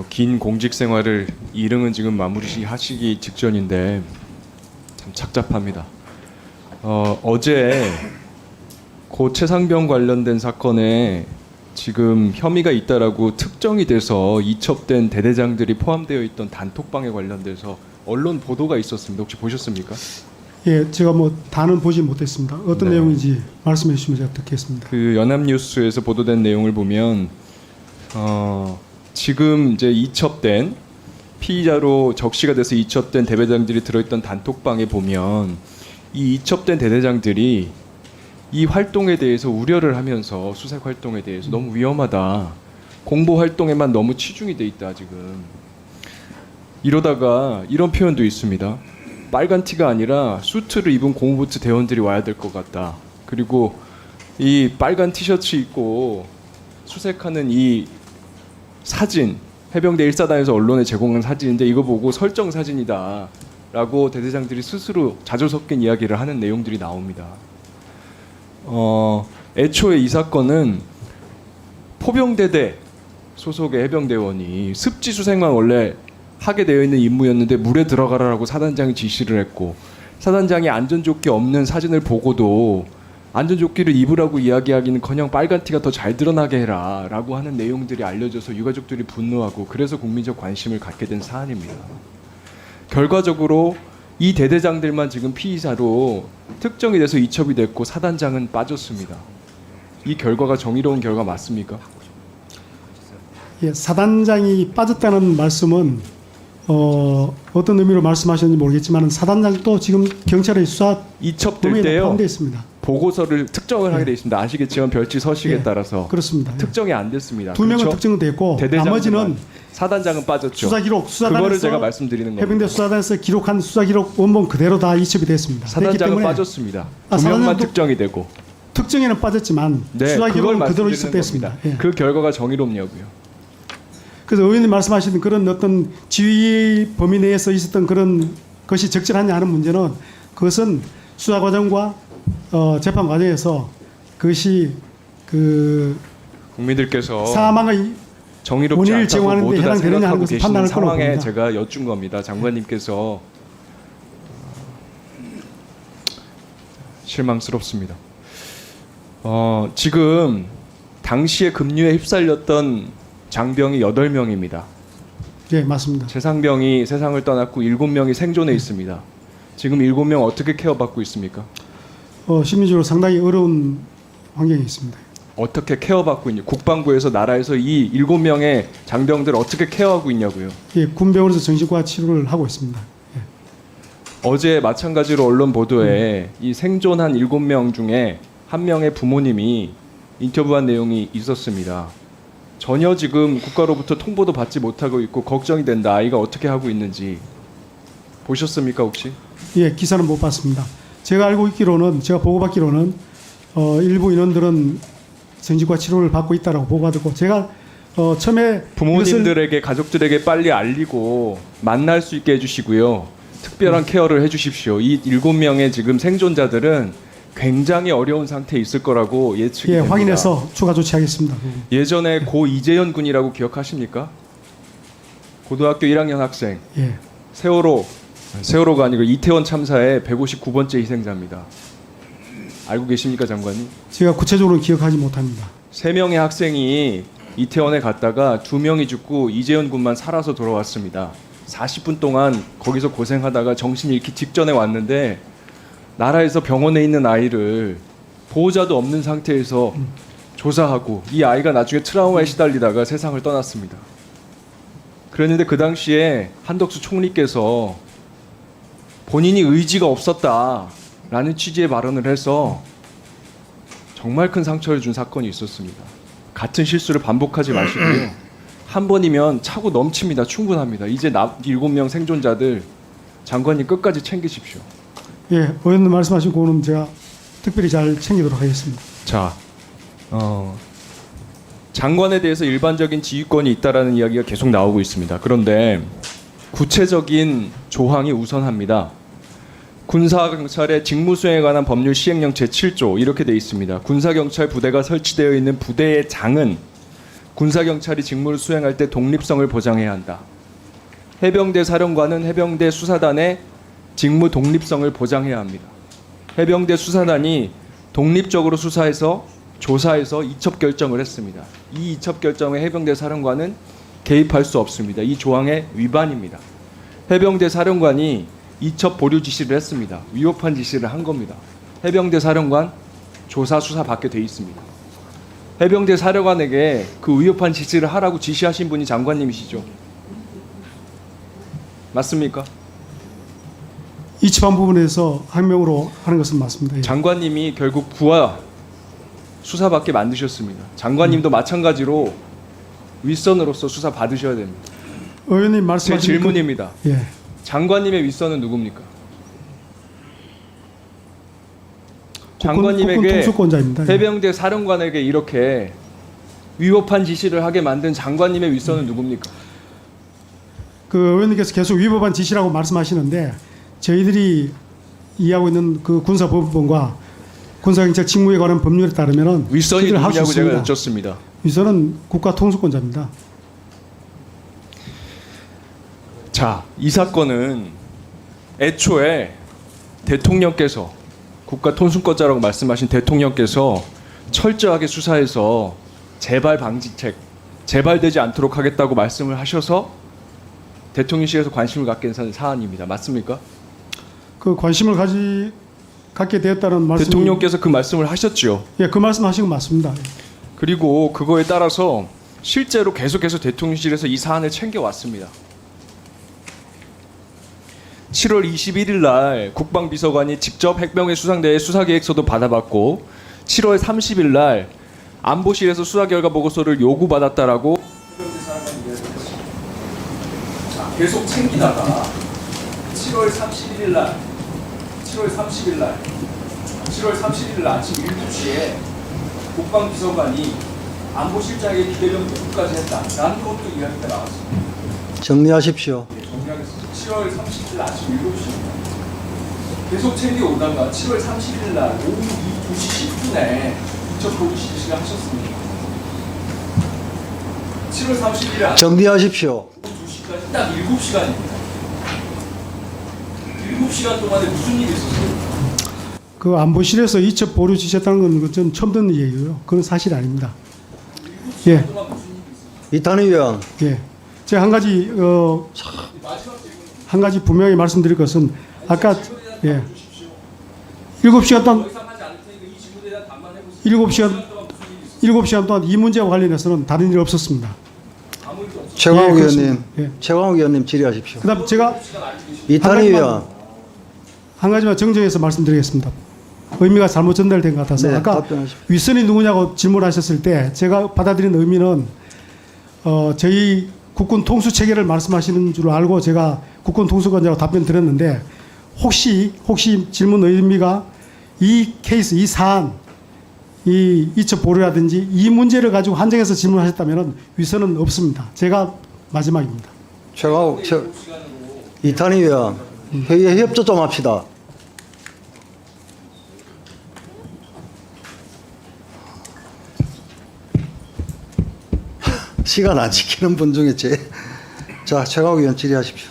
긴 공직 생활을 일흥은 지금 마무리하시기 직전인데 참 착잡합니다. 어제 고 최상병 관련된 사건에 지금 혐의가 있다라고 특정이 돼서 이첩된 대대장들이 포함되어 있던 단톡방에 관련돼서 언론 보도가 있었습니다. 혹시 보셨습니까? 예, 제가 뭐 다는 보지 못했습니다. 어떤 네. 내용인지 말씀해 주시면 제가 듣겠습니다. 그 연합뉴스에서 보도된 내용을 보면 지금 이제 이첩된 피의자로 적시가 돼서 이첩된 대대장들이 들어있던 단톡방에 보면 이 이첩된 대대장들이 이 활동에 대해서 우려를 하면서 수색 활동에 대해서 너무 위험하다. 공보 활동에만 너무 치중이 돼 있다 지금. 이러다가 이런 표현도 있습니다. 빨간 티가 아니라 수트를 입은 공무부트 대원들이 와야 될 것 같다. 그리고 이 빨간 티셔츠 입고 수색하는 이 사진, 해병대 1사단에서 언론에 제공한 사진인데 이거 보고 설정 사진이다 라고 대대장들이 스스로 자주 섞인 이야기를 하는 내용들이 나옵니다. 애초에 이 사건은 포병대대 소속의 해병대원이 습지 수색만 원래 하게 되어 있는 임무였는데 물에 들어가라라고 사단장이 지시를 했고, 사단장이 안전조끼 없는 사진을 보고도 안전조끼를 입으라고 이야기하기는커녕 빨간 티가 더 잘 드러나게 해라 라고 하는 내용들이 알려져서 유가족들이 분노하고 그래서 국민적 관심을 갖게 된 사안입니다. 결과적으로 이 대대장들만 지금 피의자로 특정이 돼서 이첩이 됐고 사단장은 빠졌습니다. 이 결과가 정의로운 결과 맞습니까? 예, 사단장이 빠졌다는 말씀은 어떤 의미로 말씀하셨는지 모르겠지만 사단장도 지금 경찰의 수사 이첩될 범위에 때요. 포함되어 있습니다. 보고서를 특정을 하게 예. 되어 있습니다. 아시겠지만 별지 서식에 예, 따라서 그렇습니다. 예. 특정이 안 됐습니다. 두 명은 그렇죠? 특정은 됐고 대대장들만. 나머지는 사단장은 빠졌죠. 수사 기록 그거를 제가 수사단에서 말씀드리는 겁니다. 해병대 수사단에서 기록한 수사 기록 원본 그대로 다 이첩이 됐습니다. 됐기 사단장은 때문에 빠졌습니다. 두 명만 사단장도 특정이 되고. 특정에는 빠졌지만 네, 수사 그걸 기록은 그대로 말씀드리는 이첩됐습니다. 겁니다. 예. 그 결과가 정의롭냐고요. 그래서 의원님 말씀하시는 그런 어떤 지휘 범위 내에서 있었던 그런 것이 적절하냐 하는 문제는 그것은 수사 과정과 재판 과정에서 그것이 그 국민들께서 사망의 정의롭지 원인을 않다고 제공하는 데 모두 다 해당되느냐 하는 생각하고 것을 계시는 판단할 거라고 상황에 봅니다. 제가 여쭌 겁니다. 장관님께서 실망스럽습니다. 지금 당시에 급류에 휩쓸렸던 장병이 8명입니다. 예, 맞습니다. 최상병이 세상을 떠났고 7명이 생존해 있습니다. 지금 7명 어떻게 케어받고 있습니까? 심리적으로 상당히 어려운 환경에 있습니다. 어떻게 케어받고 있냐? 국방부에서 나라에서 이 7명의 장병들 어떻게 케어하고 있냐고요. 예, 군병원에서 정신과 치료를 하고 있습니다. 예. 어제 마찬가지로 언론 보도에 이 생존한 7명 중에 한 명의 부모님이 인터뷰한 내용이 있었습니다. 전혀 지금 국가로부터 통보도 받지 못하고 있고 걱정이 된다. 아이가 어떻게 하고 있는지 보셨습니까 혹시? 예, 기사는 못 봤습니다. 제가 알고 있기로는 제가 보고받기로는 일부 인원들은 정신과 치료를 받고 있다라고 보고받았고 제가 처음에 부모님들에게 가족들에게 빨리 알리고 만날 수 있게 해주시고요. 특별한 케어를 해주십시오. 이 7명의 지금 생존자들은 굉장히 어려운 상태에 있을 거라고 예측이 예, 됩니다. 확인해서 추가 조치하겠습니다. 예전에 고 이재현 군이라고 기억하십니까? 고등학교 1학년 학생. 예, 세월호가 아니고 이태원 참사의 159번째 희생자입니다. 알고 계십니까, 장관님? 제가 구체적으로 기억하지 못합니다. 3명의 학생이 이태원에 갔다가 2명이 죽고 이재현 군만 살아서 돌아왔습니다. 40분 동안 거기서 고생하다가 정신 잃기 직전에 왔는데 나라에서 병원에 있는 아이를 보호자도 없는 상태에서 조사하고 이 아이가 나중에 트라우마에 시달리다가 세상을 떠났습니다. 그랬는데 그 당시에 한덕수 총리께서 본인이 의지가 없었다라는 취지의 발언을 해서 정말 큰 상처를 준 사건이 있었습니다. 같은 실수를 반복하지 마시고요. 한 번이면 차고 넘칩니다. 충분합니다. 이제 7명 생존자들 장관님 끝까지 챙기십시오. 예, 의원님 말씀하신 거는 제가 특별히 잘 챙기도록 하겠습니다. 자, 장관에 대해서 일반적인 지휘권이 있다라는 이야기가 계속 나오고 있습니다. 그런데 구체적인 조항이 우선합니다. 군사경찰의 직무수행에 관한 법률 시행령 제7조 이렇게 돼 있습니다. 군사경찰 부대가 설치되어 있는 부대의 장은 군사경찰이 직무를 수행할 때 독립성을 보장해야 한다. 해병대 사령관은 해병대 수사단의 직무 독립성을 보장해야 합니다. 해병대 수사단이 독립적으로 수사해서 조사해서 이첩 결정을 했습니다. 이 이첩 결정에 해병대 사령관은 개입할 수 없습니다. 이 조항의 위반입니다. 해병대 사령관이 이첩 보류 지시를 했습니다. 위법한 지시를 한 겁니다. 해병대 사령관 조사 수사 받게 돼 있습니다. 해병대 사령관에게 그 위법한 지시를 하라고 지시하신 분이 장관님이시죠. 맞습니까? 이첩한 부분에서 항명으로 하는 것은 맞습니다. 예. 장관님이 결국 부하 수사받게 만드셨습니다. 장관님도 마찬가지로 윗선으로서 수사 받으셔야 됩니다. 의원님 제 말씀하신 질문입니다. 예. 장관님의 윗선은 누굽니까? 장관님에게 국군 통수권자입니다. 예. 해병대 사령관에게 이렇게 위법한 지시를 하게 만든 장관님의 윗선은 누굽니까? 그 의원님께서 계속 위법한 지시라고 말씀하시는데 저희들이 이해하고 있는 그 군사법원과 군사경찰 직무에 관한 법률에 따르면은 윗선이 저희들 할수 누구냐고 제가 있습니다. 여쭙습니다. 윗선은 국가 통수권자입니다. 자, 이 사건은 애초에 대통령께서 국가 통수권자라고 말씀하신 대통령께서 철저하게 수사해서 재발 방지책, 재발되지 않도록 하겠다고 말씀을 하셔서 대통령실에서 관심을 갖게 된 사안입니다. 맞습니까? 그 관심을 갖게 되었다는 말씀. 대통령께서 그 말씀을 하셨죠. 예, 그 말씀하신 거 맞습니다. 그리고 그거에 따라서 실제로 계속해서 대통령실에서 이 사안을 챙겨왔습니다. 7월 21일 날 국방비서관이 직접 핵병의 수상대의 수사계획서도 받아봤고 7월 30일 날 안보실에서 수사 결과 보고서를 요구받았다라고 계속 챙기다가 7월 31일 날 7월 31일 날 아침 7시에 국방비서관이 안보실장에게 기대면 보고까지 했다라는 것도 이야기가 나왔습니다. 정리하십시오. 정리하겠습니다. 7월 30일 아침 7시입니다. 계속 챙겨오다가 7월 31일 날 오후 2시 10분에 이첩 보고 지시를 하셨습니다. 7월 31일 아침 정리하십시오. 2시까지 딱 7시간입니다. 7시간 동안에 무슨 일이 있었어요? 그 안보실에서 이첩 보류 지시했다는 건 전 처음 듣는 얘기고요. 그건 사실이 아닙니다. 7시간 예. 동안 무슨 일이 있었어요? 이탄희 의원, 예. 제가 한 가지 분명히 말씀드릴 것은 아까 예. 7시간 동안 더 이상 하지 않을 테니까 이 질문에 대한 답만 해보세요. 7시간 동안 이 문제와 관련해서는 다른 일 없었습니다. 아무 일도 없었어요. 최광욱 예, 의원님, 그렇습니다. 예. 최광욱 의원님 질의하십시오. 그다음 제가 이탄희 의원, 한 가지만 정정해서 말씀드리겠습니다. 의미가 잘못 전달된 것 같아서 네, 아까 답변하십시오. 윗선이 누구냐고 질문하셨을 때 제가 받아들인 의미는 저희 국군 통수 체계를 말씀하시는 줄 알고 제가 국군 통수권자라고 답변 드렸는데 혹시 질문 의미가 이 케이스, 이 사안, 이 이첩 보류라든지 이 문제를 가지고 한정해서 질문하셨다면 윗선은 없습니다. 제가 마지막입니다. 이탄희 의원, 회의에 협조 좀 합시다. 시간 안 지키는 분 중에 자, 최광욱 의원 질의하십시오.